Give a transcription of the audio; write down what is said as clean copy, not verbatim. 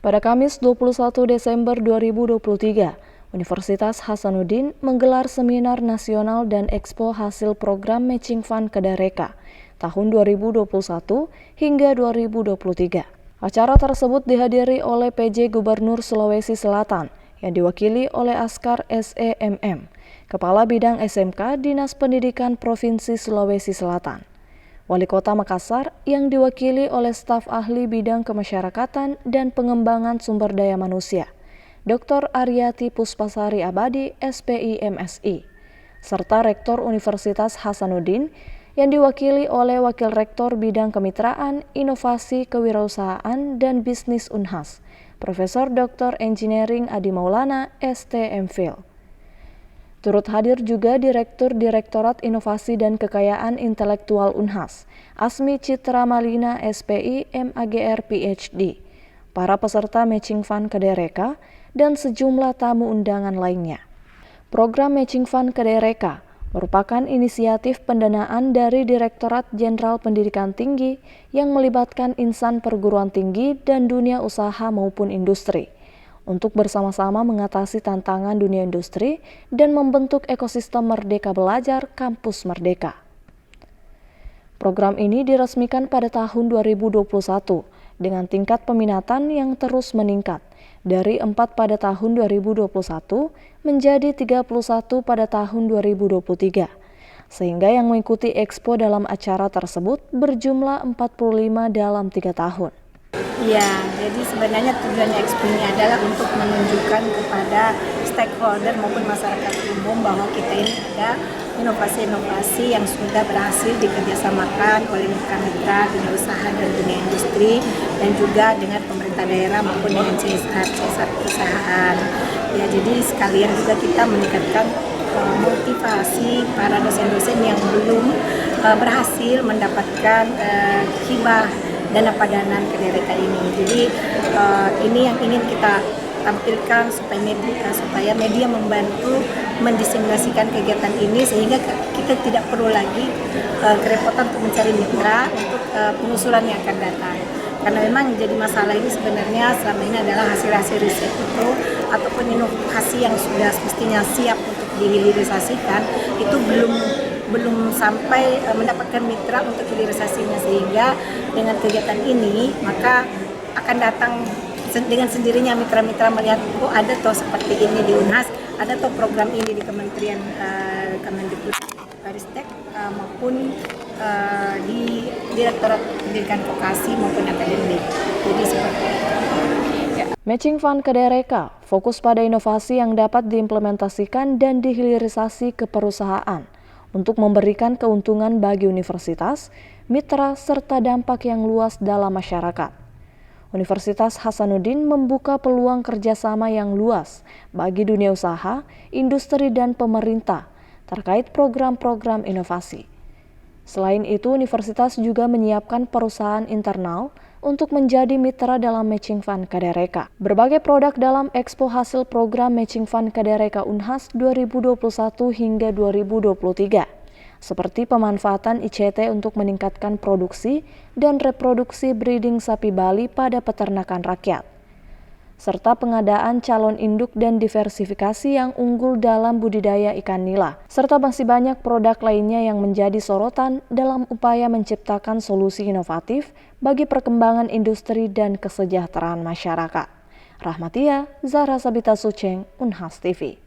Pada Kamis 21 Desember 2023, Universitas Hasanuddin menggelar Seminar Nasional dan Expo hasil program Matching Fund Kedareka tahun 2021 hingga 2023. Acara tersebut dihadiri oleh PJ Gubernur Sulawesi Selatan yang diwakili oleh Askar SEMM, Kepala Bidang SMK Dinas Pendidikan Provinsi Sulawesi Selatan. Wali Kota Makassar yang diwakili oleh staf ahli bidang kemasyarakatan dan pengembangan sumber daya manusia, Dr. Aryati Puspasari Abadi, SPI MSI, serta Rektor Universitas Hasanuddin yang diwakili oleh Wakil Rektor Bidang Kemitraan, Inovasi, Kewirausahaan, dan Bisnis Unhas, Profesor Dr. Engineering Adi Maulana, ST.MPhil. Turut hadir juga Direktur Direktorat Inovasi dan Kekayaan Intelektual Unhas, Asmi Citra Malina SPI MAGR PhD, para peserta Matching Fund Kedareka, dan sejumlah tamu undangan lainnya. Program Matching Fund Kedareka merupakan inisiatif pendanaan dari Direktorat Jenderal Pendidikan Tinggi yang melibatkan insan perguruan tinggi dan dunia usaha maupun industri untuk bersama-sama mengatasi tantangan dunia industri dan membentuk ekosistem merdeka belajar kampus merdeka. Program ini diresmikan pada tahun 2021 dengan tingkat peminatan yang terus meningkat dari 4 pada tahun 2021 menjadi 31 pada tahun 2023, sehingga yang mengikuti Expo dalam acara tersebut berjumlah 45 dalam 3 tahun. Ya, jadi sebenarnya tujuan Expo ini adalah untuk menunjukkan kepada stakeholder maupun masyarakat umum bahwa kita ini ada inovasi-inovasi yang sudah berhasil dikerjasamakan oleh mitra-mitra dunia usaha dan dunia industri dan juga dengan pemerintah daerah maupun dengan CSR perusahaan. Ya, jadi sekalian juga kita meningkatkan motivasi para dosen-dosen yang belum berhasil mendapatkan hibah dana padanan Kedareka ini. Jadi ini yang ingin kita tampilkan supaya media membantu mendiseminasikan kegiatan ini sehingga kita tidak perlu lagi kerepotan untuk mencari mitra untuk pengusulan yang akan datang. Karena memang jadi masalah ini sebenarnya selama ini adalah hasil-hasil riset itu ataupun inovasi yang sudah mestinya siap untuk dihilirisasikan itu belum sampai mendapatkan mitra untuk hilirisasinya, sehingga dengan kegiatan ini maka akan datang dengan sendirinya mitra-mitra melihat ada toh seperti ini di Unhas, ada toh program ini di Kementerian Kemendikbudristek maupun di Direktorat Pendidikan Vokasi maupun akademik. Jadi seperti itu. Matching Fund Kedareka fokus pada inovasi yang dapat diimplementasikan dan dihilirisasi ke perusahaan untuk memberikan keuntungan bagi universitas, mitra, serta dampak yang luas dalam masyarakat. Universitas Hasanuddin membuka peluang kerjasama yang luas bagi dunia usaha, industri, dan pemerintah terkait program-program inovasi. Selain itu, universitas juga menyiapkan perusahaan internal untuk menjadi mitra dalam Matching Fund Kedareka. Berbagai produk dalam Expo hasil program Matching Fund Kedareka Unhas 2021 hingga 2023, seperti pemanfaatan ICT untuk meningkatkan produksi dan reproduksi breeding sapi Bali pada peternakan rakyat, serta pengadaan calon induk dan diversifikasi yang unggul dalam budidaya ikan nila, serta masih banyak produk lainnya yang menjadi sorotan dalam upaya menciptakan solusi inovatif bagi perkembangan industri dan kesejahteraan masyarakat. Rahmatia, Zahra Sabita Suceng, Unhas TV.